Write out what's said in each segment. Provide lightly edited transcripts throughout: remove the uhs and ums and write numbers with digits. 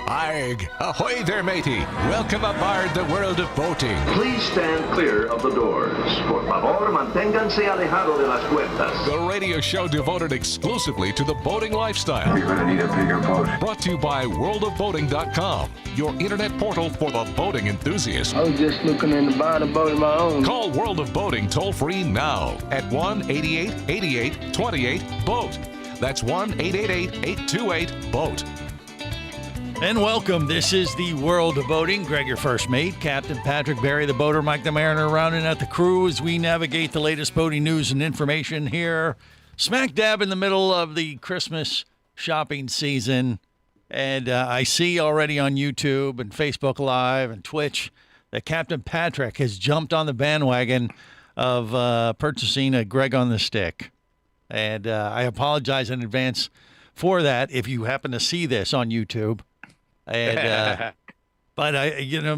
Aye, ahoy there, matey. Welcome aboard the world of boating. Please stand clear of the doors. Por favor, manténganse alejado de las puertas. The radio show devoted exclusively to the boating lifestyle. You're gonna need a bigger boat. Brought to you by worldofboating.com, your internet portal for the boating enthusiast. I was just looking into buying a boat of my own. Call World of Boating toll-free now at 1-8888-28-BOAT. That's 1-888-828-BOAT. And welcome. This is the World of Boating. Greg, your first mate. Captain Patrick Barry, the boater. Mike the Mariner, rounding out the crew as we navigate the latest boating news and information here. Smack dab in the middle of the Christmas shopping season. And I see already on YouTube and Facebook Live and Twitch that Captain Patrick has jumped on the bandwagon of purchasing a Greg on the Stick. And I apologize in advance for that if you happen to see this on YouTube. And but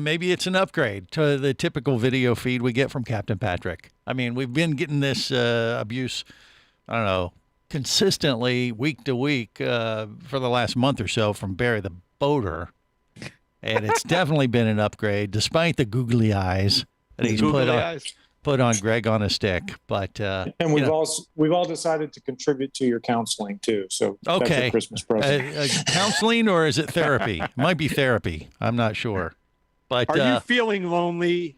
maybe it's an upgrade to the typical video feed we get from Captain Patrick. I mean, we've been getting this abuse, I don't know, consistently week to week for the last month or so from Barry the boater, and it's definitely been an upgrade despite the googly eyes that he's put on Greg on a Stick. But and we've all decided to contribute to your counseling too. So okay, that's your Christmas present. Counseling, or is it therapy? It might be therapy. I'm not sure. But are you feeling lonely?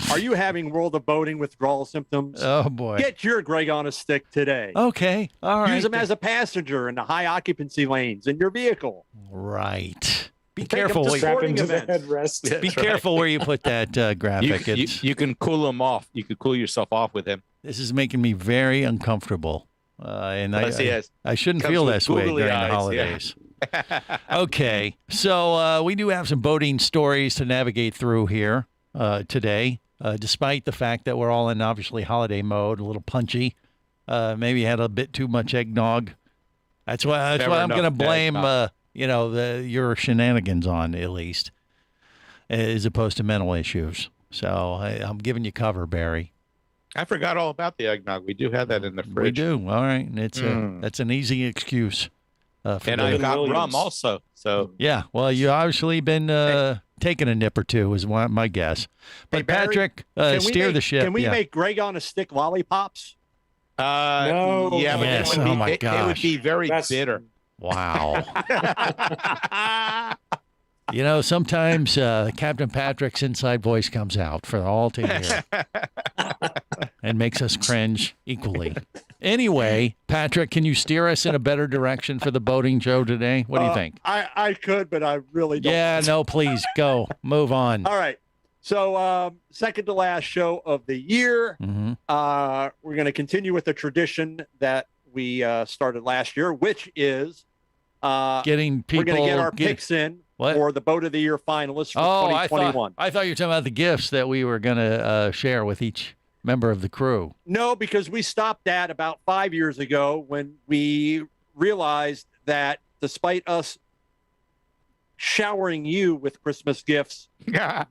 Are you having World of Boating withdrawal symptoms? Oh boy! Get your Greg on a Stick today. Okay, all right. Use him as a passenger in the high occupancy lanes in your vehicle. Right. Be Take careful. Strap into the headrest. Be careful where you put that graphic. You can cool him off. You can cool yourself off with him. This is making me very uncomfortable, and I shouldn't feel this way during the holidays. Yeah. Okay, so we do have some boating stories to navigate through here today, despite the fact that we're all in obviously holiday mode, a little punchy. Maybe had a bit too much eggnog. That's why I'm going to blame. Your shenanigans on, at least, as opposed to mental issues. So I'm giving you cover, Barry. I forgot all about the eggnog. We do have that in the fridge. We do. All right. It's that's an easy excuse. And I've got rum also. So yeah. Well, you obviously been taking a nip or two, is my guess. But hey, Barry, Patrick, steer the ship. Can we make Greg on a Stick lollipops? No. Yeah, but yes. it would be very bitter. Wow. Sometimes Captain Patrick's inside voice comes out for all to hear and makes us cringe equally. Anyway, Patrick, can you steer us in a better direction for the boating show today? What do you think? I could, but I really don't. Yeah, no, please go. Move on. All right. So second to last show of the year. Mm-hmm. We're going to continue with the tradition that we started last year, which is getting people. We're going to get our picks in for the Boat of the Year finalists for 2021. I thought you were talking about the gifts that we were going to share with each member of the crew. No, because we stopped that about 5 years ago when we realized that despite us showering you with Christmas gifts,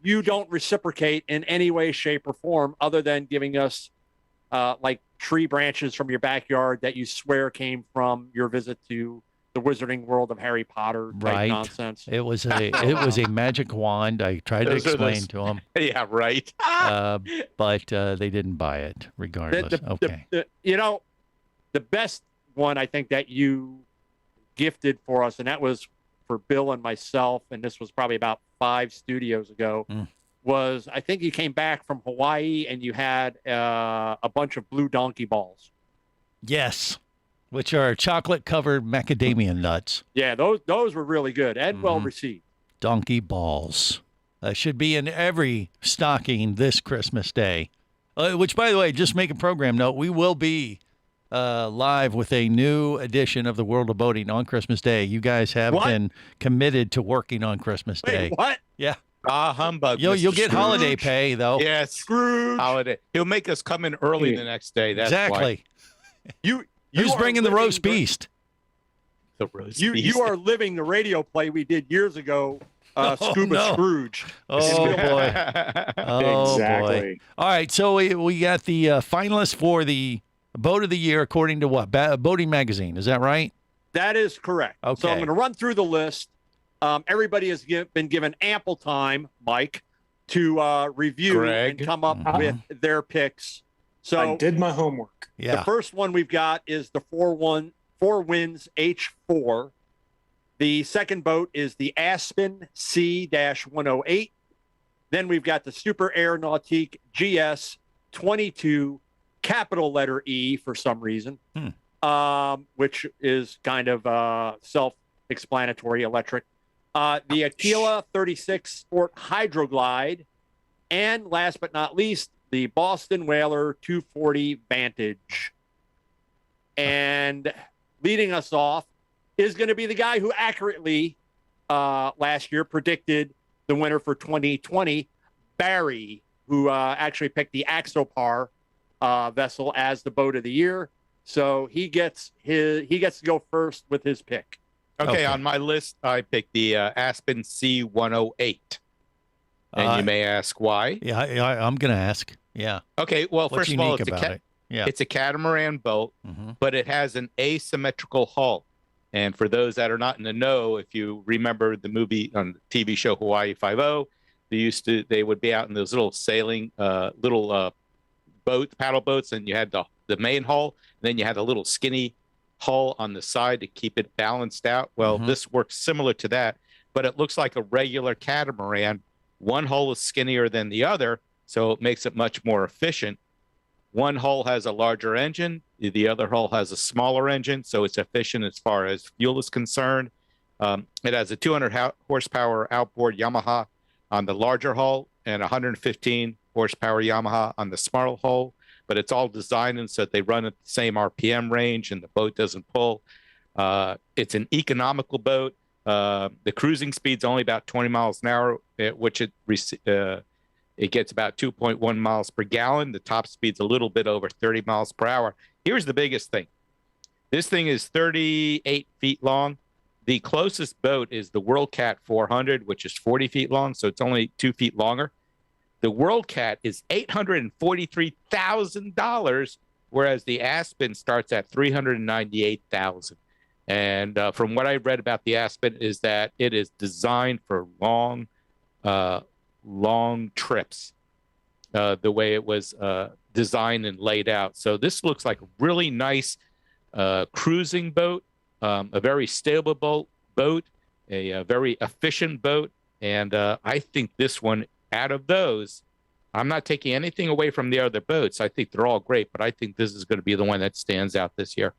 you don't reciprocate in any way, shape, or form other than giving us like tree branches from your backyard that you swear came from your visit to the Wizarding World of Harry Potter type nonsense. It was a magic wand. I tried to explain to them. Yeah, right. But they didn't buy it regardless. Okay. The best one I think that you gifted for us, and that was for Bill and myself, and this was probably about 5 studios ago, was I think you came back from Hawaii and you had a bunch of blue donkey balls. Yes, which are chocolate-covered macadamia nuts. Yeah, those were really good and well received. Donkey balls should be in every stocking this Christmas Day. Which, by the way, just make a program note, we will be live with a new edition of the World of Boating on Christmas Day. You guys have been committed to working on Christmas Day. Wait, what? Yeah. Humbug. You'll get holiday pay, though. Yeah, Scrooge. Holiday. He'll make us come in early the next day. That's exactly. Why. Who's bringing the roast beast? The roast beast. You are living the radio play we did years ago, Scuba Scrooge. Oh, boy. Oh, exactly. Boy. All right, so we got the finalists for the Boat of the year, according to what? Boating Magazine. Is that right? That is correct. Okay. So I'm going to run through the list. Everybody has been given ample time, Mike, to review Greg. and come up with their picks. So I did my homework. Yeah. the first one we've got is the Four Winds H4. The second boat is the Aspen C-108. Then we've got the Super Aeronautique GS-22, capital letter E for some reason, which is kind of self-explanatory, electric. The Aquila 36 Sport Hydroglide. And last but not least, the Boston Whaler 240 Vantage. And leading us off is going to be the guy who accurately last year predicted the winner for 2020, Barry, who actually picked the Axopar vessel as the boat of the year. So he gets to go first with his pick. Okay, on my list, I picked the Aspen C-108. And you may ask why. Yeah, I'm going to ask. Yeah. Okay, well, What's first of all, unique about it? Yeah. it's a catamaran boat, but it has an asymmetrical hull. And for those that are not in the know, if you remember the movie on the TV show Hawaii Five-0, they would be out in those little sailing, paddle boats, and you had the main hull, and then you had a little skinny hull on the side to keep it balanced out. Well, this works similar to that, but it looks like a regular catamaran. One hull is skinnier than the other, so it makes it much more efficient. One hull has a larger engine. The other hull has a smaller engine, so it's efficient as far as fuel is concerned. It has a 200 horsepower outboard Yamaha on the larger hull and 115 horsepower Yamaha on the smaller hull, but it's all designed and so that they run at the same RPM range and the boat doesn't pull. It's an economical boat. The cruising speed's only about 20 miles an hour, which it gets about 2.1 miles per gallon. The top speed's a little bit over 30 miles per hour. Here's the biggest thing. This thing is 38 feet long. The closest boat is the WorldCat 400, which is 40 feet long, so it's only 2 feet longer. The WorldCat is $843,000, whereas the Aspen starts at $398,000. And from what I read about the Aspen is that it is designed for long trips, the way it was designed and laid out. So this looks like a really nice cruising boat, a very stable boat, a very efficient boat. And I think this one, out of those, I'm not taking anything away from the other boats. I think they're all great, but I think this is going to be the one that stands out this year.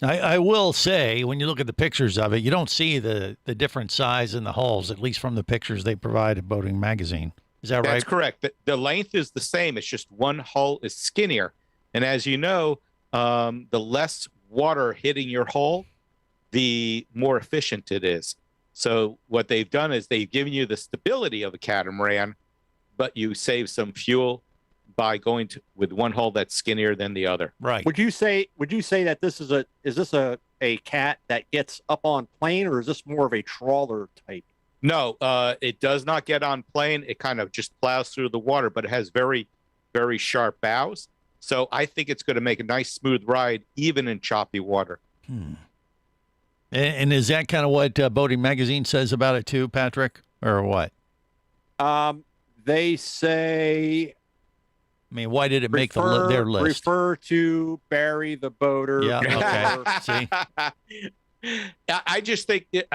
I will say, when you look at the pictures of it, you don't see the different size in the hulls, at least from the pictures they provide at Boating Magazine. Is that right? That's correct. The length is the same. It's just one hull is skinnier. And as you know, the less water hitting your hull, the more efficient it is. So what they've done is they've given you the stability of a catamaran, but you save some fuel by going with one hull that's skinnier than the other. Right. Would you say that this is a cat that gets up on plane, or is this more of a trawler type? No, it does not get on plane. It kind of just plows through the water, but it has very, very sharp bows. So I think it's going to make a nice smooth ride, even in choppy water. And is that kind of what Boating Magazine says about it too, Patrick, or what? They say. I mean, why did it make their list? Refer to Barry the boater. Yeah. Okay. See. I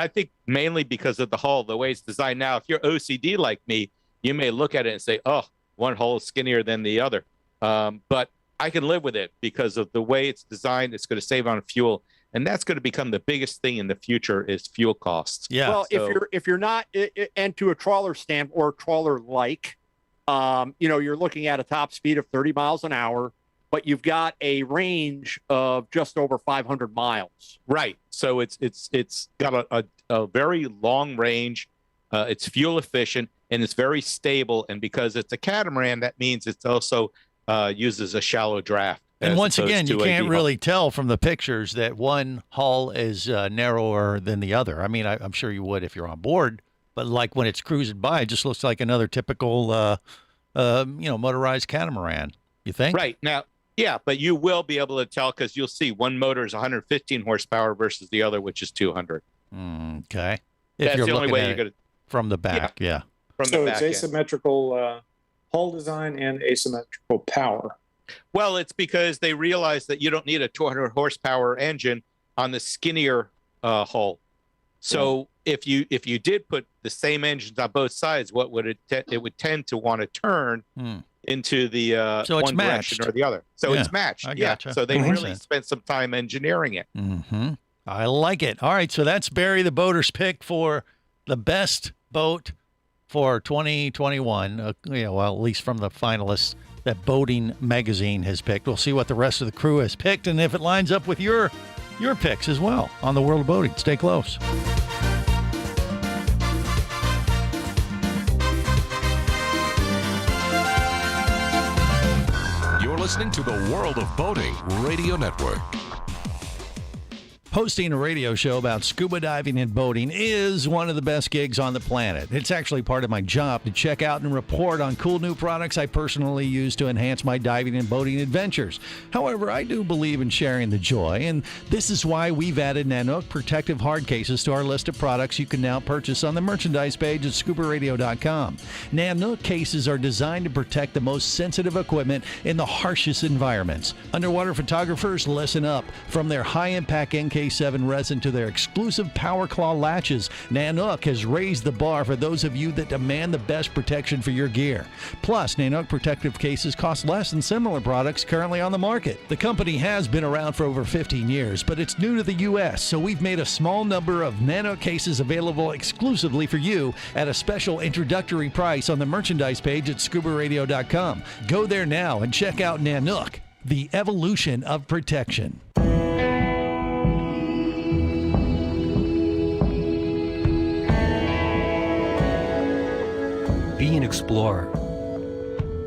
think mainly because of the hull, the way it's designed now. If you're OCD like me, you may look at it and say, "Oh, one hull is skinnier than the other." But I can live with it because of the way it's designed. It's going to save on fuel, and that's going to become the biggest thing in the future is fuel costs. Yeah. Well, if you're not into a trawler stamp or trawler like, you're looking at a top speed of 30 miles an hour, but you've got a range of just over 500 miles. Right. So it's got a very long range. It's fuel efficient and it's very stable. And because it's a catamaran, that means it's also uses a shallow draft. And once again, you can't really tell from the pictures that one hull is narrower than the other. I mean, I'm sure you would if you're on board, but like when it's cruising by, it just looks like another typical, motorized catamaran. You think? Right. Yeah, but you will be able to tell because you'll see one motor is 115 horsepower versus the other, which is 200. Okay. If That's you're the only looking way at you're it going to from the back, yeah. from So the it's back end. asymmetrical hull design and asymmetrical power. Well, it's because they realized that you don't need a 200 horsepower engine on the skinnier hull. So if you did put the same engines on both sides, what would it would tend to want to turn into the So it's one direction matched. or the other. So Yeah, it's matched. I Yeah. gotcha. So they Makes really sense. spent some time engineering it. Mm-hmm. I like it. All right, so that's Barry the Boater's pick for the best boat for 2021. Well, at least from the finalists that Boating Magazine has picked. We'll see what the rest of the crew has picked and if it lines up with your picks as well on the World of Boating. Stay close. You're listening to the World of Boating Radio Network. Hosting a radio show about scuba diving and boating is one of the best gigs on the planet. It's actually part of my job to check out and report on cool new products I personally use to enhance my diving and boating adventures. However, I do believe in sharing the joy, and this is why we've added Nanook protective hard cases to our list of products you can now purchase on the merchandise page at scubaradio.com. Nanook cases are designed to protect the most sensitive equipment in the harshest environments. Underwater photographers, listen up. From their high-impact NK7 resin to their exclusive Power Claw latches, Nanook has raised the bar for those of you that demand the best protection for your gear. Plus, Nanook protective cases cost less than similar products currently on the market. The company has been around for over 15 years, but it's new to the U.S., so we've made a small number of Nanook cases available exclusively for you at a special introductory price on the merchandise page at scubaradio.com. Go there now and check out Nanook, the evolution of protection. Be an explorer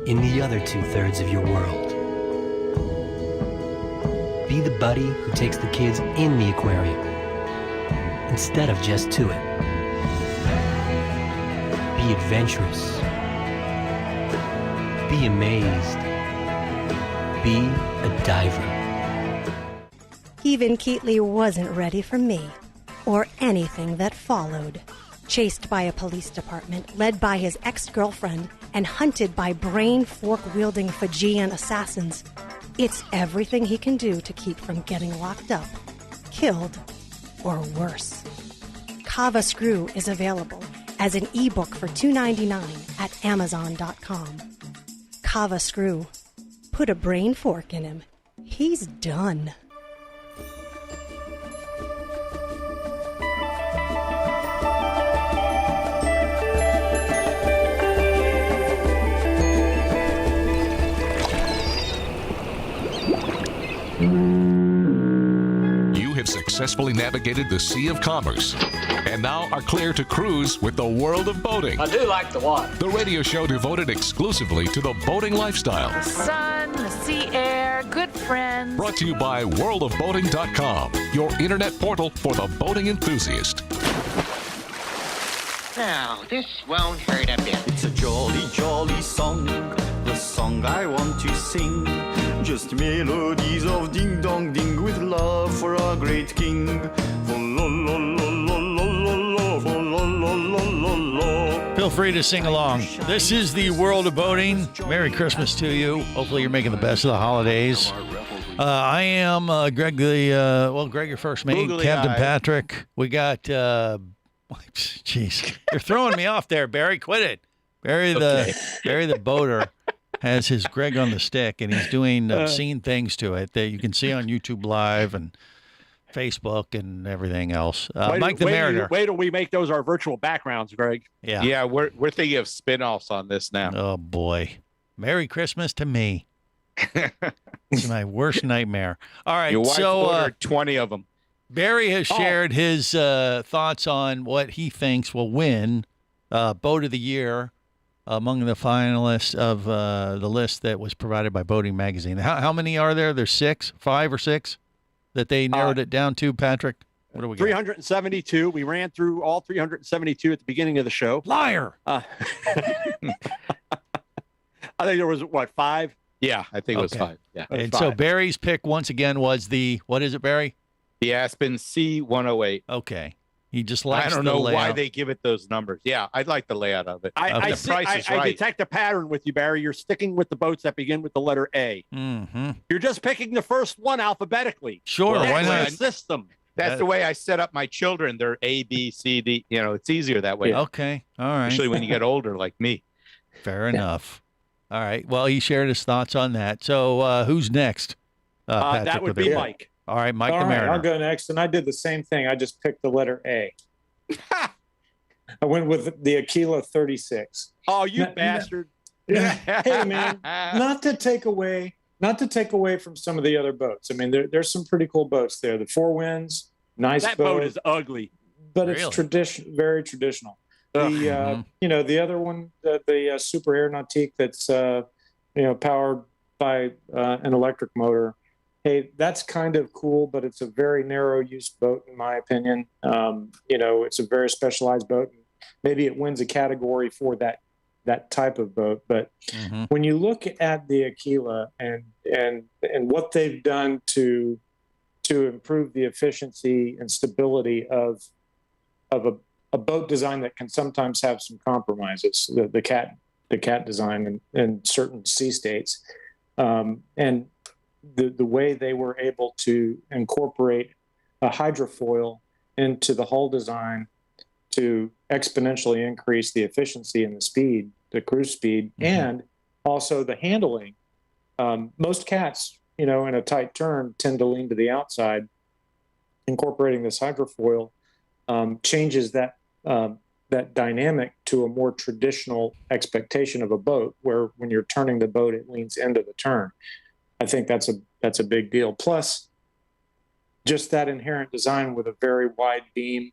in the other 2/3 of your world. Be the buddy who takes the kids in the aquarium instead of just to it. Be adventurous. Be amazed. Be a diver. Even Keatley wasn't ready for me, or anything that followed. Chased by a police department, led by his ex-girlfriend, and hunted by brain fork-wielding Fijian assassins, it's everything he can do to keep from getting locked up, killed, or worse. Kava Screw is available as an ebook for $2.99 at Amazon.com. Kava Screw. Put a brain fork in him. He's done. You have successfully navigated the Sea of Commerce and now are clear to cruise with the World of Boating. I do like the water. The radio show devoted exclusively to the boating lifestyle. The sun, the sea air, good friends. Brought to you by worldofboating.com, your internet portal for the boating enthusiast. Now, this won't hurt a bit. It's a jolly, jolly song, the song I want to sing. Just melodies of ding-dong-ding with love for our great king. Feel free to sing along. This is the World of Boating. Merry Christmas to you. Hopefully you're making the best of the holidays. I am Greg, Greg, your first mate, Googly Captain eye. Patrick. We got, jeez, you're throwing me off there, Barry. Quit it. Barry the boater has his Greg on the stick, and he's doing obscene things to it that you can see on YouTube Live and Facebook and everything else. Mike the Mariner. Wait till we make those our virtual backgrounds, Greg. Yeah, we're thinking of spin-offs on this now. Oh, boy. Merry Christmas to me. It's my worst nightmare. All right, Your wife so ordered 20 of them. Barry has shared his thoughts on what he thinks will win Boat of the Year among the finalists of the list that was provided by Boating Magazine. How many are there? There's 5 or 6 that they narrowed it down to, Patrick? What do we got? 372. We ran through all 372 at the beginning of the show. Liar! I think there was, 5 Yeah, I think it was Okay. 5. Yeah. And so Barry's pick once again was what is it, Barry? The Aspen C108. Okay. He just likes I don't the know why layout. they give it those numbers. Yeah, I like the layout of it. I the price is I right. detect a pattern with you, Barry. You're sticking with the boats that begin with the letter A. Mm-hmm. You're just picking the first one alphabetically. Sure, That's why not? the system. That's the way I set up my children. They're A, B, C, D. You know, it's easier that way. Okay. All right. Especially when you get older like me. Fair enough. All right. Well, he shared his thoughts on that. So who's next? Patrick, That would with be it? Mike. All right, Mike All the right, Mariner. I'll go next. And I did the same thing. I just picked the letter A. I went with the Aquila 36. Oh, you No, bastard. Hey, man, not to take away from some of the other boats. I mean, there's some pretty cool boats there. The Four Winds, nice That boat, boat is ugly. but Really? it's very traditional. Ugh. The the other one, the Super Aeronautique, that's powered by an electric motor. Hey, that's kind of cool, but it's a very narrow use boat in my opinion. It's a very specialized boat. Maybe it wins a category for that type of boat. But when you look at the Aquila and what they've done to improve the efficiency and stability of a boat design that can sometimes have some compromises, the cat design in certain sea states, and the way they were able to incorporate a hydrofoil into the hull design to exponentially increase the efficiency and the speed, the cruise speed, and also the handling. Most cats, in a tight turn, tend to lean to the outside. Incorporating this hydrofoil changes that dynamic to a more traditional expectation of a boat, where when you're turning the boat, it leans into the turn. I think that's a big deal. Plus, just that inherent design with a very wide beam,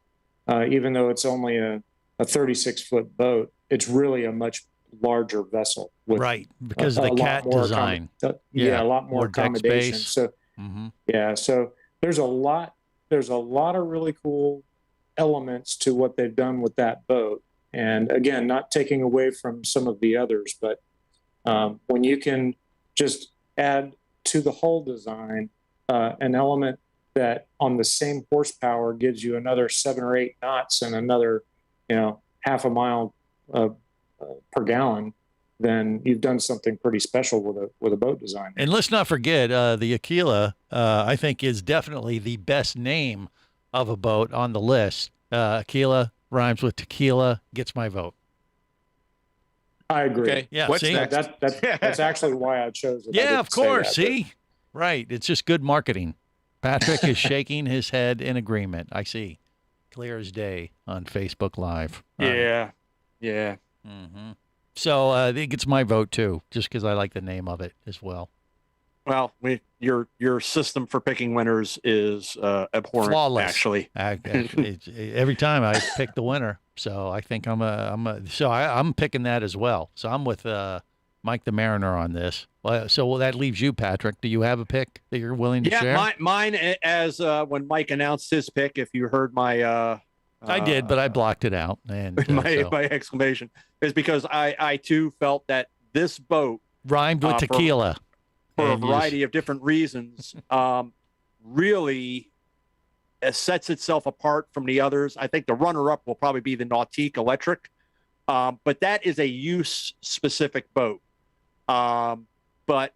even though it's only a 36-foot boat, it's really a much larger vessel. With right, because of the cat design. A lot more deck accommodation. space. So, so there's a lot of really cool elements to what they've done with that boat. And again, not taking away from some of the others, but when you can just add to the hull design an element that on the same horsepower gives you another 7 or 8 knots and another, half a mile per gallon, then you've done something pretty special with a boat design. And let's not forget the Aquila. I think is definitely the best name of a boat on the list. Aquila rhymes with tequila. Gets my vote. I agree. Okay. Yeah. What's see? next? That's actually why I chose it. I Yeah, didn't of course. say that, See, right. It's just good marketing. Patrick is shaking his head in agreement. I see, clear as day on Facebook Live. All right. Yeah. So I think it's my vote too, just because I like the name of it as well. Well, your system for picking winners is abhorrent. Flawless. Actually. Every time I pick the winner, so I think I'm picking that as well. So I'm with Mike the Mariner on this. So that leaves you, Patrick. Do you have a pick that you're willing to share? Yeah, mine as when Mike announced his pick. If you heard my, I did, but I blocked it out. And my exclamation is because I too felt that this boat rhymed with tequila. For a variety of different reasons, really sets itself apart from the others. I think the runner-up will probably be the Nautique Electric, but that is a use-specific boat. But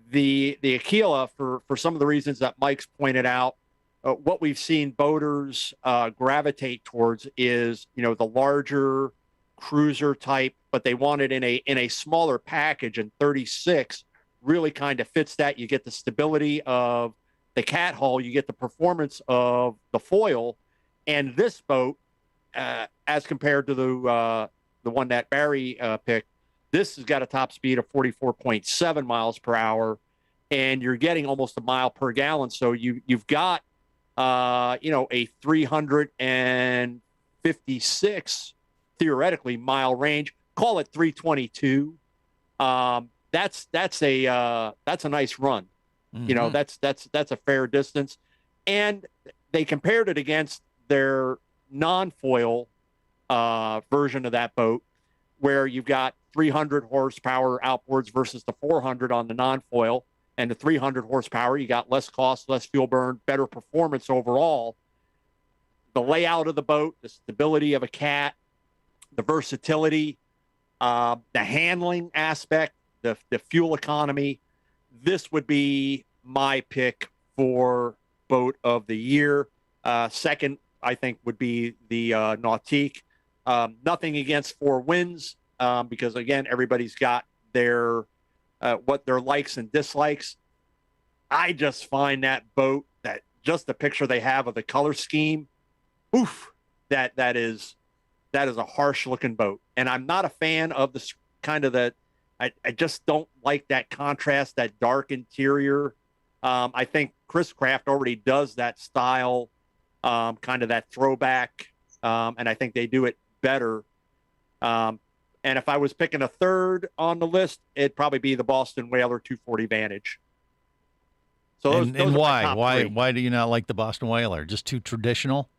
the Aquila, for some of the reasons that Mike's pointed out, what we've seen boaters gravitate towards is, the larger cruiser type, but they want it in a smaller package, and 36 really kind of fits that. You get the stability of the cat hull, you get the performance of the foil, and this boat, as compared to the one that Barry picked, this has got a top speed of 44.7 miles per hour, and you're getting almost a mile per gallon. So you've got a 356 theoretically mile range. Call it 322. That's a nice run. That's a fair distance. And they compared it against their non-foil version of that boat, where you've got 300 horsepower outboards versus the 400 on the non-foil. And the 300 horsepower, you got less cost, less fuel burn, better performance overall. The layout of the boat, the stability of a cat, the versatility, the handling aspect, the fuel economy. This would be my pick for boat of the year. Second, I think, would be the Nautique. Nothing against Four Winds, because, again, everybody's got their what their likes and dislikes. I just find that boat, that just the picture they have of the color scheme, oof, that is a harsh looking boat. And I'm not a fan of the kind of I just don't like that contrast, that dark interior. I think Chris Craft already does that style, kind of that throwback, and I think they do it better. And if I was picking a third on the list, it'd probably be the Boston Whaler 240 Vantage. So those are my top three. Why do you not like the Boston Whaler? Just too traditional?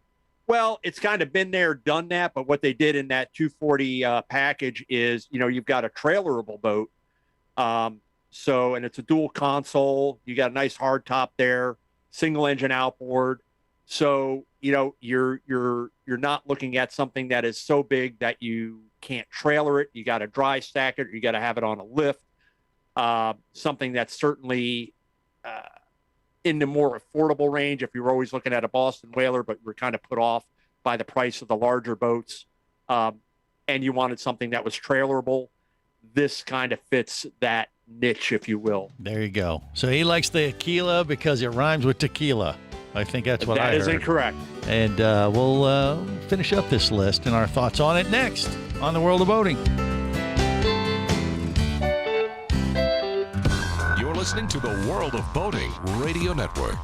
Well, it's kind of been there, done that. But what they did in that 240 package is, you've got a trailerable boat. And it's a dual console. You got a nice hard top there, single engine outboard. So, you're not looking at something that is so big that you can't trailer it. You got to dry stack it. Or you got to have it on a lift. Something that's certainly in the more affordable range if you're always looking at a Boston Whaler, but you're kind of put off by the price of the larger boats, and you wanted something that was trailerable. This kind of fits that niche, if you will. There you go. So he likes the Aquila because it rhymes with tequila. I think that's what I heard. That is incorrect. And we'll finish up this list and our thoughts on it next on The World of Boating. You're listening to the World of Boating Radio Network.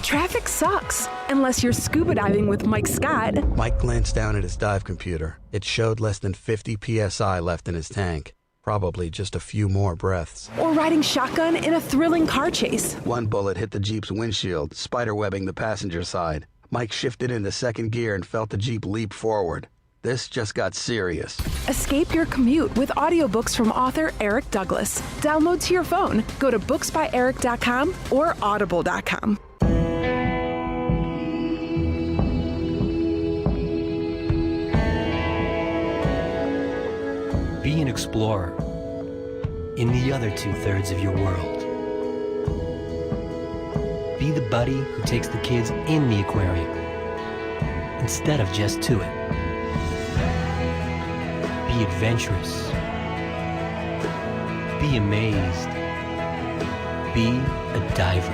Traffic sucks, unless you're scuba diving with Mike Scott. Mike glanced down at his dive computer. It showed less than 50 PSI left in his tank. Probably just a few more breaths. Or riding shotgun in a thrilling car chase. One bullet hit the Jeep's windshield, spiderwebbing the passenger side. Mike shifted into second gear and felt the Jeep leap forward. This just got serious. Escape your commute with audiobooks from author Eric Douglas. Download to your phone. Go to booksbyeric.com or audible.com. Be an explorer in the other 2/3 of your world. Be the buddy who takes the kids in the aquarium instead of just to it. Be adventurous. Be amazed. Be a diver.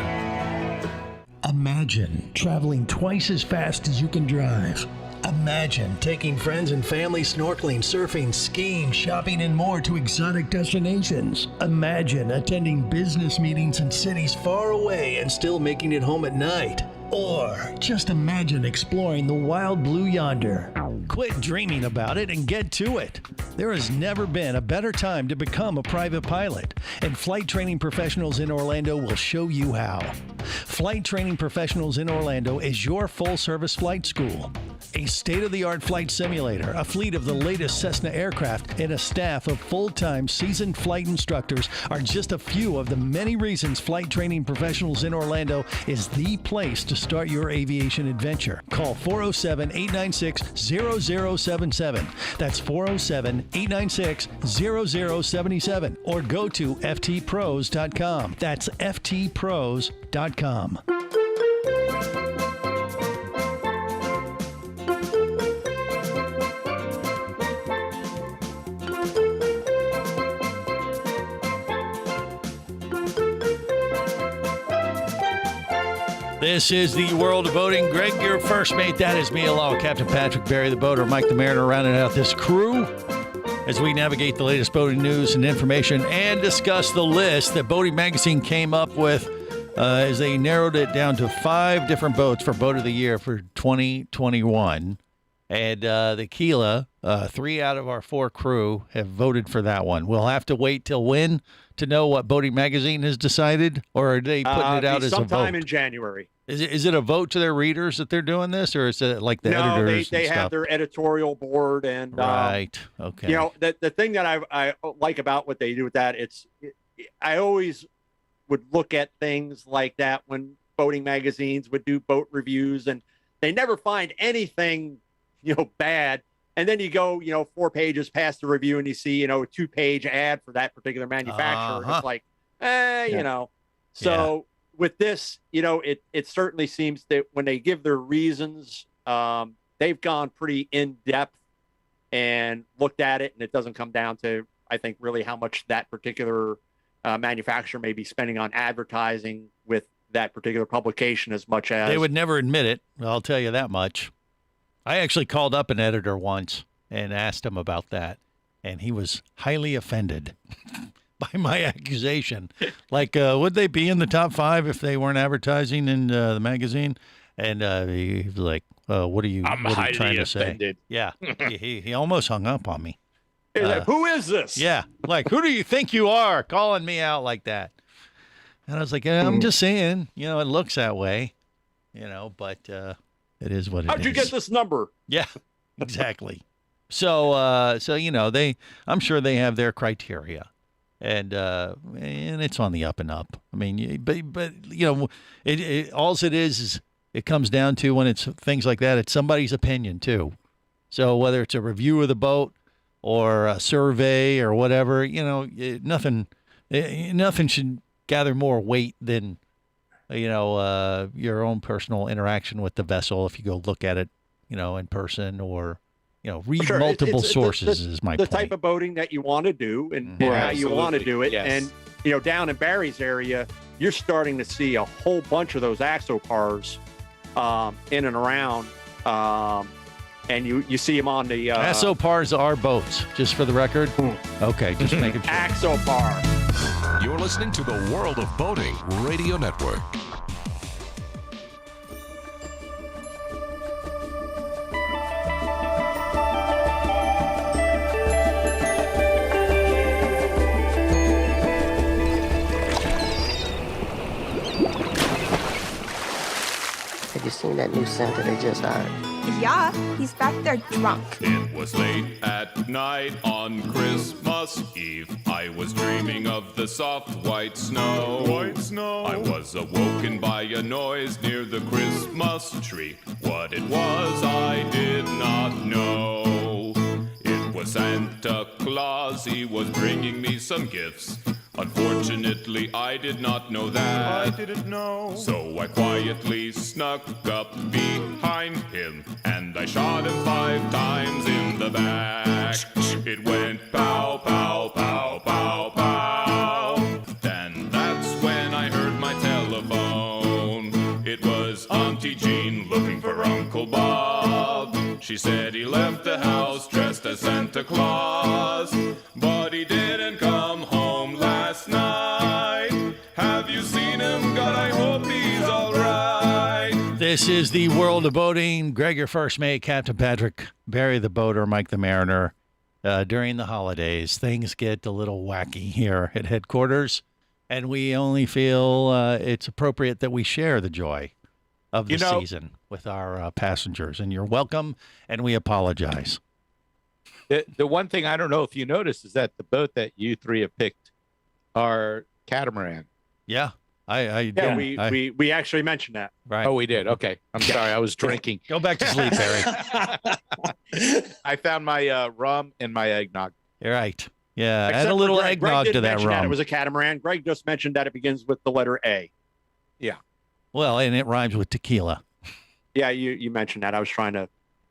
Imagine traveling twice as fast as you can drive. Imagine taking friends and family snorkeling, surfing, skiing, shopping, and more to exotic destinations. Imagine attending business meetings in cities far away and still making it home at night. Or just imagine exploring the wild blue yonder. Quit dreaming about it and get to it. There has never been a better time to become a private pilot, and Flight Training Professionals in Orlando will show you how. Flight Training Professionals in Orlando is your full-service flight school. A state-of-the-art flight simulator, a fleet of the latest Cessna aircraft, and a staff of full-time seasoned flight instructors are just a few of the many reasons Flight Training Professionals in Orlando is the place to start your aviation adventure. Call 407-896-0077. That's 407-896-0077. Or go to ftpros.com. That's ftpros.com. This is the World of Boating. Greg, your first mate. That is me, along with Captain Patrick Barry, the boater, Mike the Mariner, rounding out this crew as we navigate the latest boating news and information and discuss the list that Boating Magazine came up with as they narrowed it down to 5 different boats for Boat of the Year for 2021. And the Aquila, 3 out of our 4 crew have voted for that one. We'll have to wait till when to know what Boating Magazine has decided, or are they putting it out as a vote? Sometime in January. Is it a vote to their readers that they're doing this, or is it like the editors? They and have stuff? their editorial board, and Right. Okay. You know, the thing that I like about what they do with that, I always would look at things like that when boating magazines would do boat reviews, and they never find anything, bad. And then you go, 4 pages past the review, and you see, a 2-page ad for that particular manufacturer. And it's like, So with this, it certainly seems that when they give their reasons, they've gone pretty in depth and looked at it, and it doesn't come down to, I think, really how much that particular manufacturer may be spending on advertising with that particular publication as much as they would never admit it. I'll tell you that much. I actually called up an editor once and asked him about that, and he was highly offended by my accusation. Like, would they be in the top 5 if they weren't advertising in the magazine? And he was like, what are you trying to offended. say? Yeah, he almost hung up on me. He's like, who is this? Yeah, like, who do you think you are calling me out like that? And I was like, I'm just saying, it looks that way, but it is what it is. How'd you get this number? Yeah, exactly. So I'm sure they have their criteria, and it's on the up and up. I mean, but all it is it comes down to when it's things like that, it's somebody's opinion too. So whether it's a review of the boat or a survey or whatever, nothing should gather more weight than your own personal interaction with the vessel. If you go look at it, in person, or read Sure. multiple sources the, is my the point. type of boating that you want to do and how you want to do it. Yes. And down in Barry's area, you're starting to see a whole bunch of those Axopars in and around. And you see them on the Axopars are boats, just for the record. Okay, just making sure. Axopar. You're listening to the World of Boating Radio Network. Have you seen that new Santa they just hired? Yeah, he's back there drunk. It was late at night on Christmas Eve. I was dreaming of the soft white snow. White snow. I was awoken by a noise near the Christmas tree. What it was, I did not know. It was Santa Claus. He was bringing me some gifts. Unfortunately, I did not know that. I didn't know. So I quietly snuck up behind him, and I shot him 5 times in the back. It went pow, pow, pow, pow, pow. Then that's when I heard my telephone. It was Auntie Jean looking for Uncle Bob. She said he left the house dressed as Santa Claus, but he didn't come home last night. Have you seen him? God, I hope he's all right. This is the World of Boating. Greg, your first mate, Captain Patrick, Barry the Boater, Mike the Mariner. During the holidays, things get a little wacky here at headquarters, and we only feel it's appropriate that we share the joy of the season with our passengers. And you're welcome, and we apologize. The one thing I don't know if you noticed is that the boat that you 3 have picked are catamaran. Yeah, we actually mentioned that. Right. Oh, we did. Okay. I'm sorry. I was drinking. Go back to sleep, Barry. I found my rum and my eggnog. You're right. Yeah, Except add a little for Greg. eggnog Greg to that mention rum. It was a catamaran. Greg just mentioned that it begins with the letter A. Yeah. Well, and it rhymes with tequila. Yeah, you mentioned that. I was trying to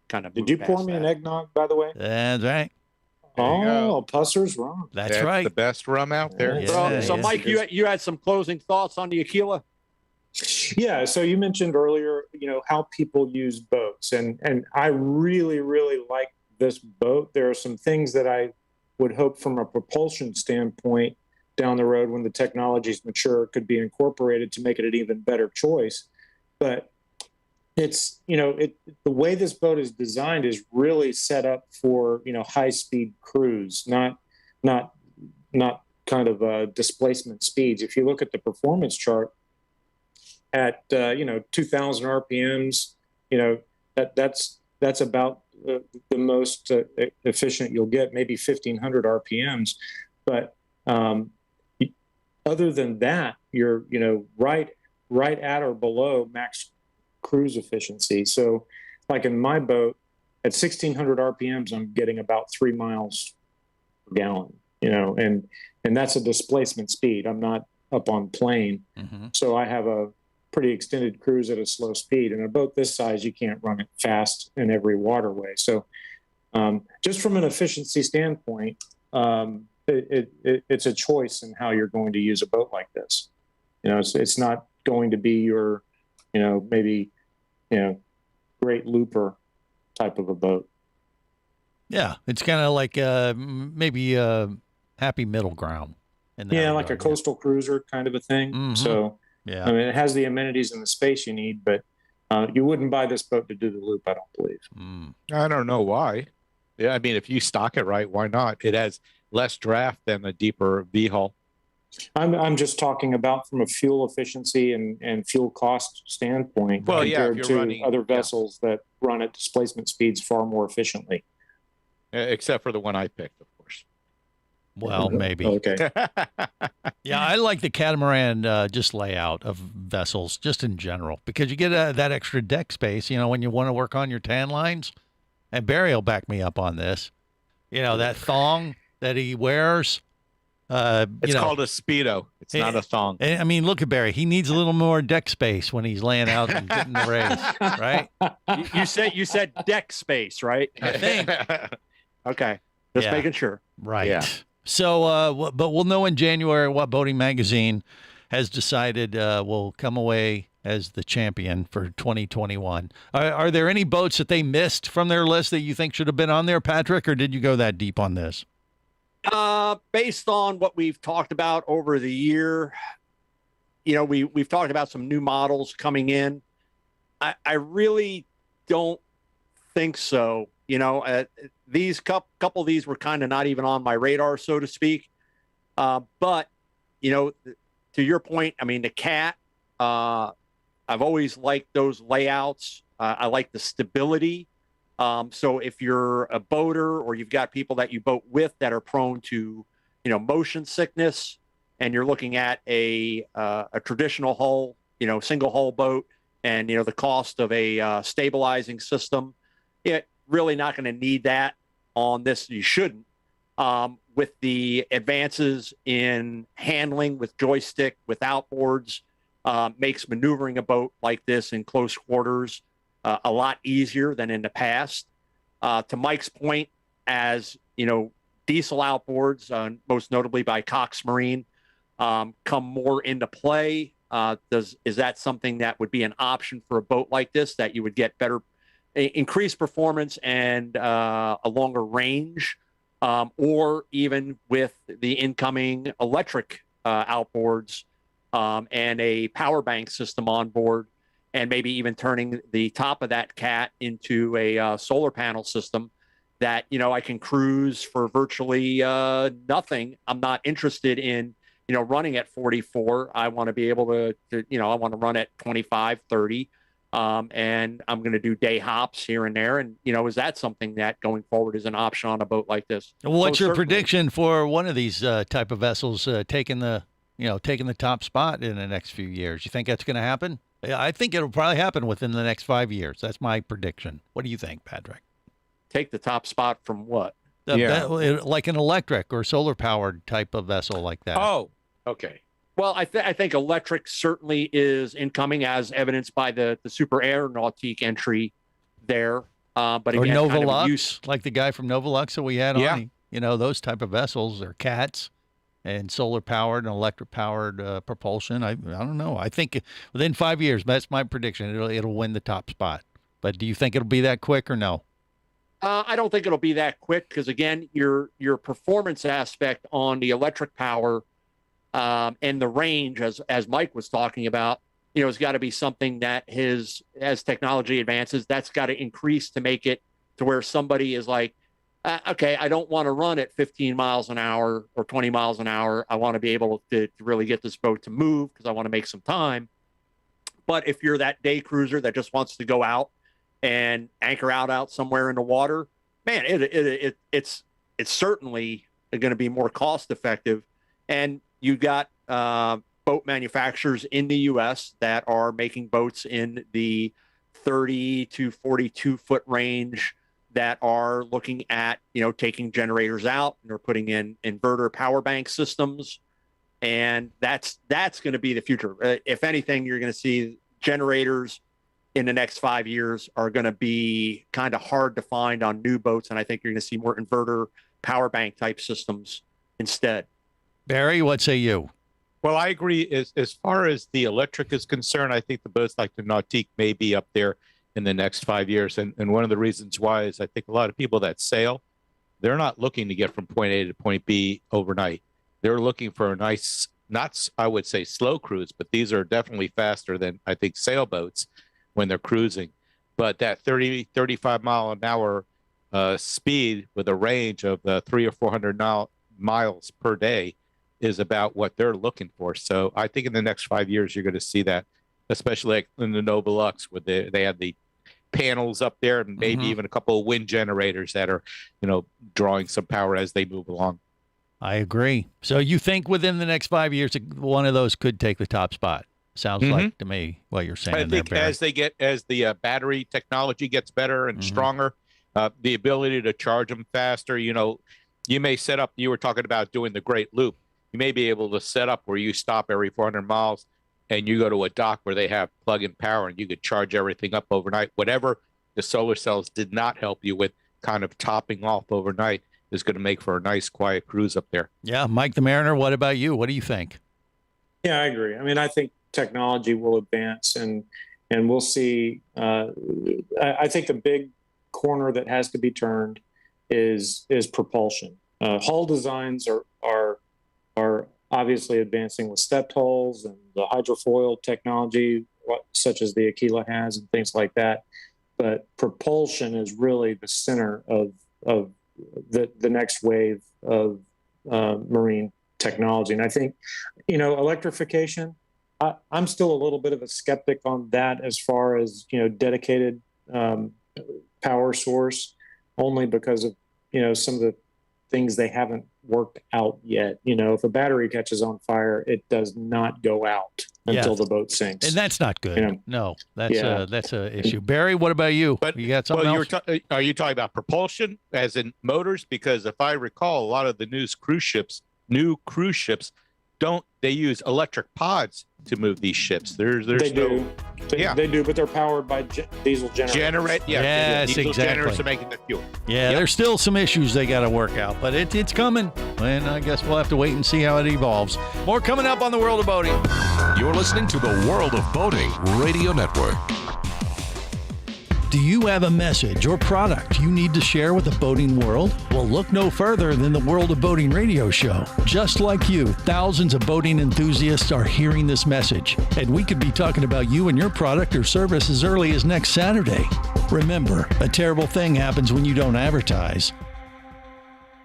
kind of. Did you pour me an eggnog, by the way? That's right. Oh, Pusser's rum. That's right. The best rum out there. So Mike, you had some closing thoughts on the Aquila? Yeah. So you mentioned earlier, how people use boats, and I really, really like this boat. There are some things that I would hope from a propulsion standpoint down the road when the technology's mature could be incorporated to make it an even better choice. But it's, the way this boat is designed is really set up for, high speed cruise, not kind of displacement speeds. If you look at the performance chart, at 2,000 RPMs, that's about the most efficient you'll get, maybe 1,500 RPMs. But other than that, you're right at or below max cruise efficiency. So, like in my boat, at 1,600 RPMs, I'm getting about 3 miles per gallon. And that's a displacement speed. I'm not up on plane, so I have a pretty extended cruise at a slow speed. And a boat this size, you can't run it fast in every waterway. So just from an efficiency standpoint, it's a choice in how you're going to use a boat like this. It's not going to be your, maybe, great looper type of a boat. Yeah, it's kind of like maybe a happy middle ground. Like a coastal cruiser kind of a thing. So, yeah, I mean, it has the amenities and the space you need, but you wouldn't buy this boat to do the loop, I don't believe. I don't know why. Yeah, I mean, if you stock it right, why not? It has less draft than a deeper V-hull. I'm just talking about from a fuel efficiency and fuel cost standpoint, well, compared if to you're running other vessels that run at displacement speeds far more efficiently. Except for the one I picked, of course. Well, maybe. Okay. Yeah, I like the catamaran just layout of vessels just in general, because you get that extra deck space, when you want to work on your tan lines. And Barry will back me up on this. That thong that he wears. It's called a Speedo. It's not a thong. I mean, look at Barry. He needs a little more deck space when he's laying out and getting the race, right? You said deck space, right? I think. Okay. Just making sure. Right. Yeah. So, but we'll know in January what Boating Magazine has decided will come away as the champion for 2021. Are there any boats that they missed from their list that you think should have been on there, Patrick, or did you go that deep on this? Based on what we've talked about over the year, we've talked about some new models coming in. I really don't think so. These couple of these were kind of not even on my radar, so to speak. But, to your point, I mean, the Cat, I've always liked those layouts. I like the stability. So if you're a boater or you've got people that you boat with that are prone to, motion sickness, and you're looking at a traditional hull, single hull boat, and, the cost of a stabilizing system, it really not going to need that on this. You shouldn't. With the advances in handling with joystick, with outboards, makes maneuvering a boat like this in close quarters a lot easier than in the past. To Mike's point, as diesel outboards, most notably by Cox Marine, come more into play. Is that something that would be an option for a boat like this, that you would get better, increased performance and a longer range, or even with the incoming electric outboards and a power bank system on board, and maybe even turning the top of that Cat into a solar panel system that, I can cruise for virtually nothing. I'm not interested in, running at 44. I want to be able to I want to run at 25, 30. And I'm going to do day hops here and there. And, is that something that going forward is an option on a boat like this? What's your prediction for one of these type of vessels taking the top spot in the next few years? You think that's going to happen? I think it'll probably happen within the next 5 years. That's my prediction. What do you think, Patrick? Take the top spot from what? Like an electric or solar powered type of vessel like that. Oh, okay. Well, I think electric certainly is incoming, as evidenced by the Super Air Nautique entry there. But again, or Nova kind of Lux, like the guy from Nova Lux that we had on. Those type of vessels are Cats. And solar powered and electric powered propulsion. I don't know. I think within 5 years, that's my prediction. It'll win the top spot. But do you think it'll be that quick or no? I don't think it'll be that quick, because again, your performance aspect on the electric power and the range, as Mike was talking about, has got to be something that as technology advances, that's got to increase to make it to where somebody is like, okay, I don't want to run at 15 miles an hour or 20 miles an hour. I want to be able to really get this boat to move because I want to make some time. But if you're that day cruiser that just wants to go out and anchor out somewhere in the water, man, it's certainly going to be more cost effective. And you've got boat manufacturers in the U.S. that are making boats in the 30 to 42 foot range that are looking at, taking generators out, and they're putting in inverter power bank systems. And that's going to be the future. If anything, you're going to see generators in the next 5 years are going to be kind of hard to find on new boats. And I think you're going to see more inverter power bank type systems instead. Barry, what say you? Well, I agree. As far as the electric is concerned, I think the boats like the Nautique may be up there in the next 5 years. And one of the reasons why is I think a lot of people that sail, they're not looking to get from point A to point B overnight. They're looking for a nice, not, I would say, slow cruise, but these are definitely faster than, I think, sailboats when they're cruising. But that 30, 35 mile an hour speed with a range of 300 or 400 miles per day is about what they're looking for. So I think in the next 5 years, you're going to see that, especially like in the Nova Lux, where they have the panels up there and maybe even a couple of wind generators that are, drawing some power as they move along. I agree. So you think within the next 5 years, one of those could take the top spot? Sounds like to me what you're saying. I think there, as the battery technology gets better and stronger, the ability to charge them faster, you may set up, you were talking about doing the Great Loop. You may be able to set up where you stop every 400 miles and you go to a dock where they have plug-in power and you could charge everything up overnight. Whatever the solar cells did not help you with kind of topping off overnight is going to make for a nice, quiet cruise up there. Yeah. Mike the Mariner, what about you? What do you think? Yeah, I agree. I mean, I think technology will advance and we'll see. I think the big corner that has to be turned is propulsion. Hull designs are obviously advancing with stepped hulls and the hydrofoil technology, such as the Aquila has and things like that. But propulsion is really the center of the next wave of marine technology. And I think, electrification, I'm still a little bit of a skeptic on that as far as, dedicated power source, only because of, some of the things they haven't worked out yet. If a battery catches on fire, it does not go out until the boat sinks. And that's not good. No, that's a issue. Barry, what about you? But, you got something else? Are you talking about propulsion as in motors? Because if I recall, a lot of the new cruise ships they use electric pods to move these ships. They do, but they're powered by diesel generators. Diesel generators are making the fuel. Yeah, there's still some issues they got to work out, but it's coming. And I guess we'll have to wait and see how it evolves. More coming up on the World of Boating. You're listening to the World of Boating Radio Network. Do you have a message or product you need to share with the boating world? Well, look no further than the World of Boating radio show. Just like you, thousands of boating enthusiasts are hearing this message, and we could be talking about you and your product or service as early as next Saturday. Remember, a terrible thing happens when you don't advertise.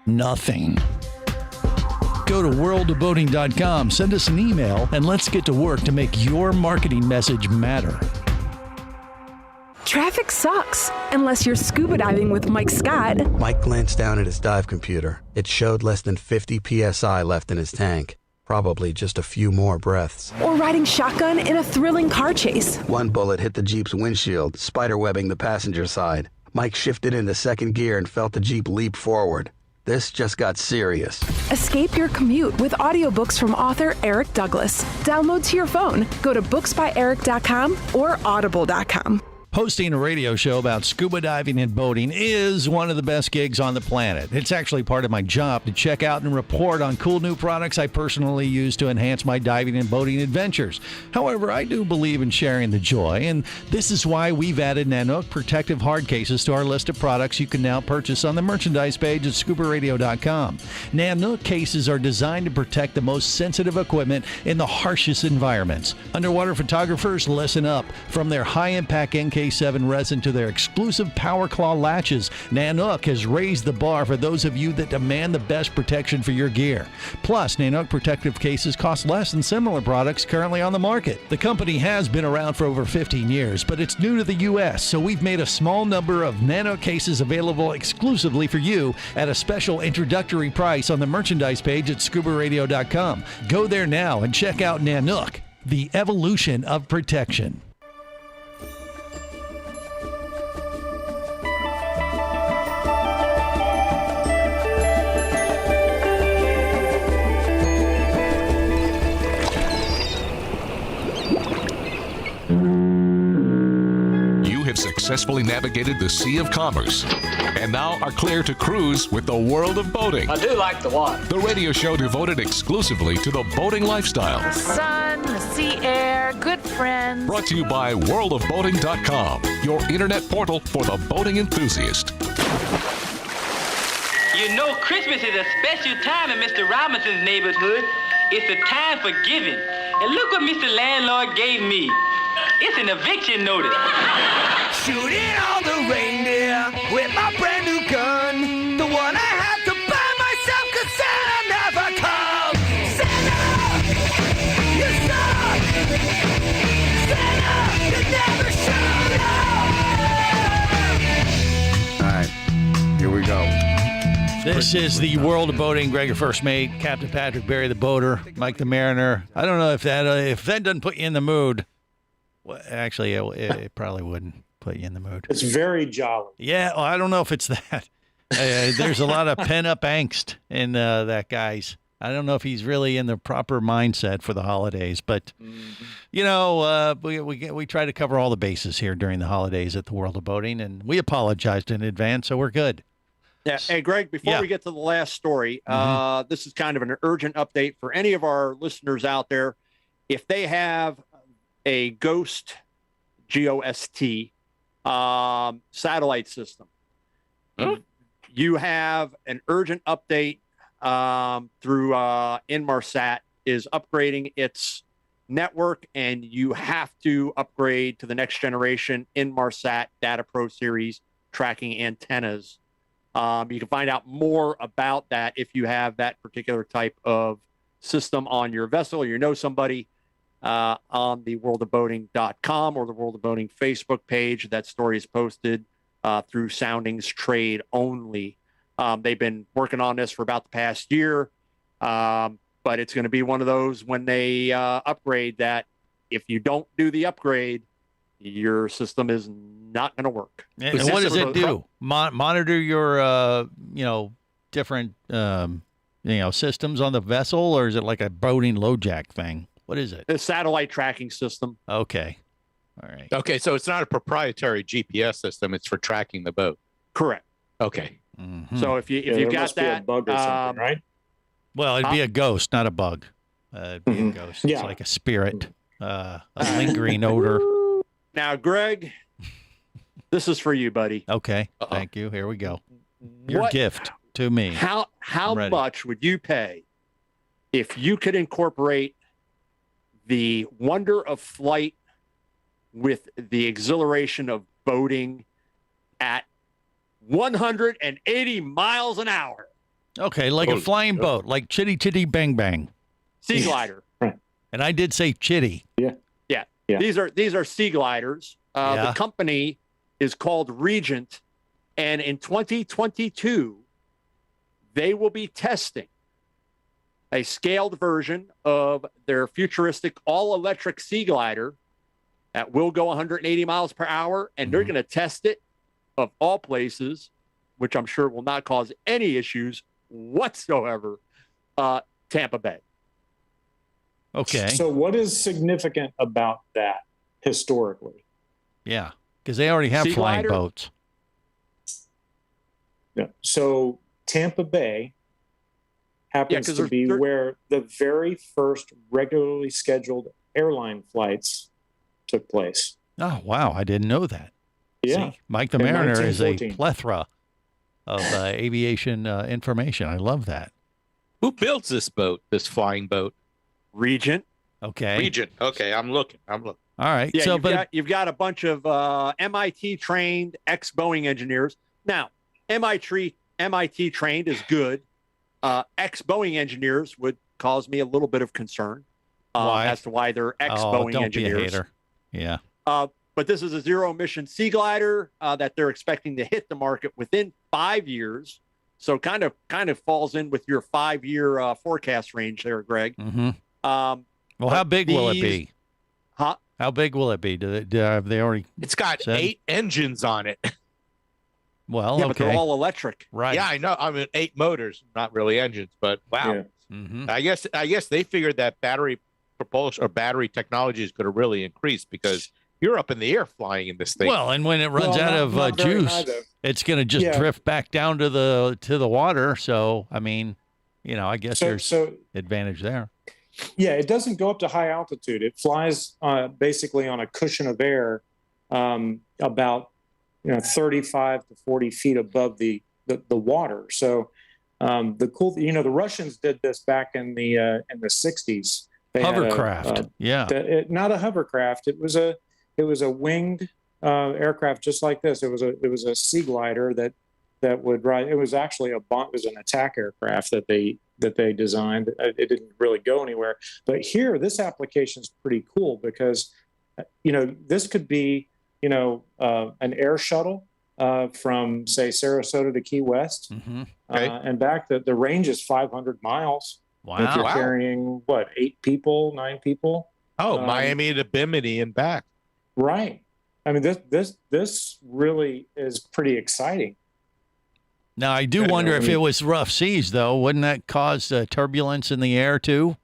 Nothing. Go to worldofboating.com, send us an email, and let's get to work to make your marketing message matter. Traffic sucks, unless you're scuba diving with Mike Scott. Mike glanced down at his dive computer. It showed less than 50 psi left in his tank. Probably just a few more breaths. Or riding shotgun in a thrilling car chase. One bullet hit the Jeep's windshield, spiderwebbing the passenger side. Mike shifted into second gear and felt the Jeep leap forward. This just got serious. Escape your commute with audiobooks from author Eric Douglas. Download to your phone. Go to booksbyeric.com or audible.com. Hosting a radio show about scuba diving and boating is one of the best gigs on the planet. It's actually part of my job to check out and report on cool new products I personally use to enhance my diving and boating adventures. However, I do believe in sharing the joy, and this is why we've added Nanook protective hard cases to our list of products you can now purchase on the merchandise page at scubaradio.com. Nanook cases are designed to protect the most sensitive equipment in the harshest environments. Underwater photographers, listen up. From their high-impact NK PA7 resin to their exclusive Power Claw latches. Nanook has raised the bar for those of you that demand the best protection for your gear. Plus, Nanook protective cases cost less than similar products currently on the market. The company has been around for over 15 years, but it's new to the U.S., so we've made a small number of Nanook cases available exclusively for you at a special introductory price on the merchandise page at scubaradio.com. Go there now and check out Nanook, the evolution of protection. Successfully navigated the Sea of Commerce and now are clear to cruise with the world of boating. I do like the water. The radio show devoted exclusively to the boating lifestyle. The sun, the sea air, good friends. Brought to you by worldofboating.com, your internet portal for the boating enthusiast. You know, Christmas is a special time in Mr. Robinson's neighborhood. It's a time for giving. And look what Mr. Landlord gave me. It's an eviction notice. Shooting all the reindeer with my brand new gun. The one I had to buy myself 'cause Santa never comes. Santa, you suck. Santa, you never showed up. All right, here we go. This is the world of boating. Greg, your first mate, Captain Patrick Barry, the boater, Mike the mariner. I don't know if that doesn't put you in the mood. Well, actually, it probably wouldn't put you in the mood. It's very jolly. Yeah, well, I don't know if it's that. There's a lot of pent-up angst in that guy's. I don't know if he's really in the proper mindset for the holidays, but you know, we try to cover all the bases here during the holidays at the World of Boating, and we apologized in advance, so we're good. Yeah. Hey, Greg, before we get to the last story, this is kind of an urgent update for any of our listeners out there. If they have a Ghost, G-O-S-T, satellite system, you have an urgent update through Inmarsat is upgrading its network, and you have to upgrade to the next generation Inmarsat Data Pro Series tracking antennas. You can find out more about that if you have that particular type of system on your vessel, or you know somebody on the worldofboating.com or the World of Boating Facebook page. That story is posted through Soundings Trade only. They've been working on this for about the past year, but it's going to be one of those when they upgrade that if you don't do the upgrade, your system is not going to work. And what does it do? Monitor your, different, systems on the vessel, or is it like a boating low jack thing? What is it? A satellite tracking system. Okay. All right. Okay, so it's not a proprietary GPS system. It's for tracking the boat. Correct. Okay. Mm-hmm. So if you got that, be a bug or something, right? Well, it'd be a ghost, not a bug. It'd be a ghost. It's like a spirit, a lingering odor. Now, Greg, this is for you, buddy. Okay. Thank you. Here we go. Your What- gift to me. How I'm ready. much would you pay if you could incorporate the wonder of flight with the exhilaration of boating at 180 miles an hour? Okay, like a flying boat, like Chitty Chitty Bang Bang. Sea glider. And I did say chitty. Yeah. These are sea gliders. Yeah. The company is called Regent, and in 2022, they will be testing a scaled version of their futuristic all-electric sea glider that will go 180 miles per hour, and they're going to test it, of all places, which I'm sure will not cause any issues whatsoever, Tampa Bay. Okay. So what is significant about that historically? Yeah, because they already have Sea flying glider? boats. Yeah. So Tampa Bay happens 'cause to they're- be they're- where the very first regularly scheduled airline flights took place. Oh, wow. I didn't know that. Yeah. See, Mike the In Mariner is a 1914. plethora of aviation information. I love that. Who builds this boat, this flying boat? Regent. Okay. Regent. Okay, I'm looking. All right. Yeah, so, you've got a bunch of MIT trained ex-Boeing engineers. Now, MIT trained is good. Ex-Boeing engineers would cause me a little bit of concern as to why they're ex-Boeing don't engineers. Be a hater. Yeah. But this is a zero-emission sea glider that they're expecting to hit the market within 5 years. So kind of falls in with your 5-year forecast range there, Greg. Mm-hmm. Well, how big will it be? Huh? How big will it be? Have they already? It's got 8 engines on it. Well, yeah, but they're all electric. Right. Yeah, I know. I mean, 8 motors, not really engines, but wow. Yeah. Mm-hmm. I guess they figured that battery propulsion or battery technology is going to really increase because you're up in the air flying in this thing. Well, and when it runs out of not very juice, high, though. it's going to just drift back down to the water. So, I mean, I guess there's advantage there. Yeah, it doesn't go up to high altitude. It flies basically on a cushion of air about 35 to 40 feet above the water. So the the Russians did this back in the 60s. They hovercraft. Not a hovercraft. It was a winged aircraft just like this. It was a sea glider that would ride. It was actually it was an attack aircraft that they designed. It didn't really go anywhere. But here, this application is pretty cool because this could be an air shuttle from, say, Sarasota to Key West, and back. The range is 500 miles. Wow. If you're carrying, 8 people, 9 people? Oh, Miami to Bimini and back. Right. I mean, this really is pretty exciting. Now, I do wonder if it was rough seas, though. Wouldn't that cause turbulence in the air, too?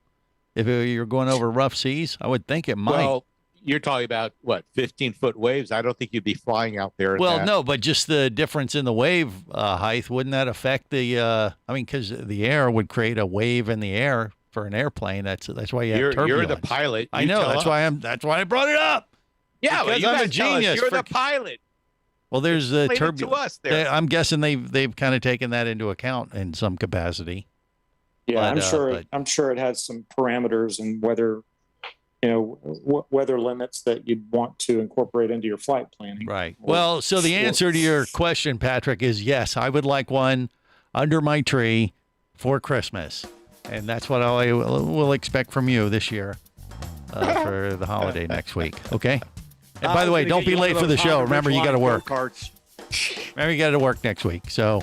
If you're going over rough seas? I would think it might. Well, you're talking about, 15-foot waves? I don't think you'd be flying out there. Well, no, but just the difference in the wave height, wouldn't that affect the because the air would create a wave in the air for an airplane. That's why you have turbulence. You're the pilot. I know. That's why I brought it up. Yeah, because well, I'm a genius. You're the pilot. Well, there's the turbulence. I'm guessing they've kind of taken that into account in some capacity. Yeah, but, I'm sure it has some parameters and weather limits that you'd want to incorporate into your flight planning. Right. Well, so the answer to your question, Patrick, is yes. I would like one under my tree for Christmas, and that's what I will expect from you this year for the holiday next week. Okay. And by the way, don't be late for the show. Remember, you got to work. Remember, you got to work next week. So,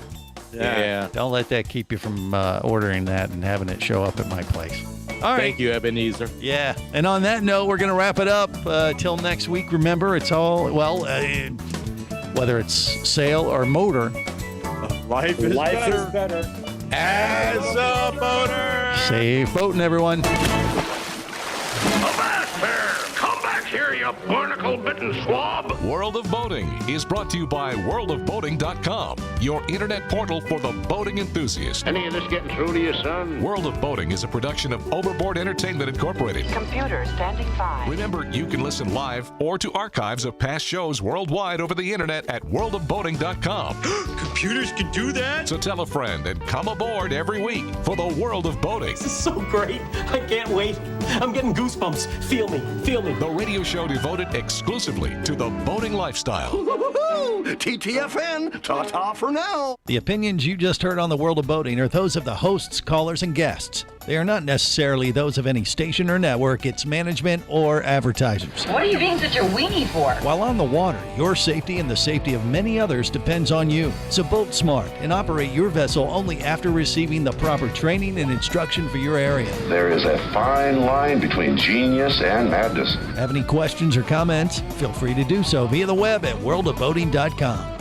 don't let that keep you from ordering that and having it show up at my place. All right. Thank you, Ebenezer. Yeah. And on that note, we're going to wrap it up. Till next week. Remember, it's all, whether it's sail or motor, life is better as a boater. Safe boating, everyone. Come back here, you barnacle-bitten swab! World of Boating is brought to you by worldofboating.com, your internet portal for the boating enthusiast. Any of this getting through to you, son? World of Boating is a production of Overboard Entertainment Incorporated. Computer standing by. Remember, you can listen live or to archives of past shows worldwide over the internet at worldofboating.com. Computers can do that? So tell a friend and come aboard every week for the World of Boating. This is so great. I can't wait. I'm getting goosebumps. Feel me. The radio show devoted exclusively to the boating lifestyle. TTFN, ta-ta for now. The opinions you just heard on the World of Boating are those of the hosts, callers, and guests. They are not necessarily those of any station or network, its management, or advertisers. What are you being such a weenie for? While on the water, your safety and the safety of many others depends on you. So boat smart and operate your vessel only after receiving the proper training and instruction for your area. There is a fine line between genius and madness. Have any questions or comments? Feel free to do so via the web at worldofboating.com.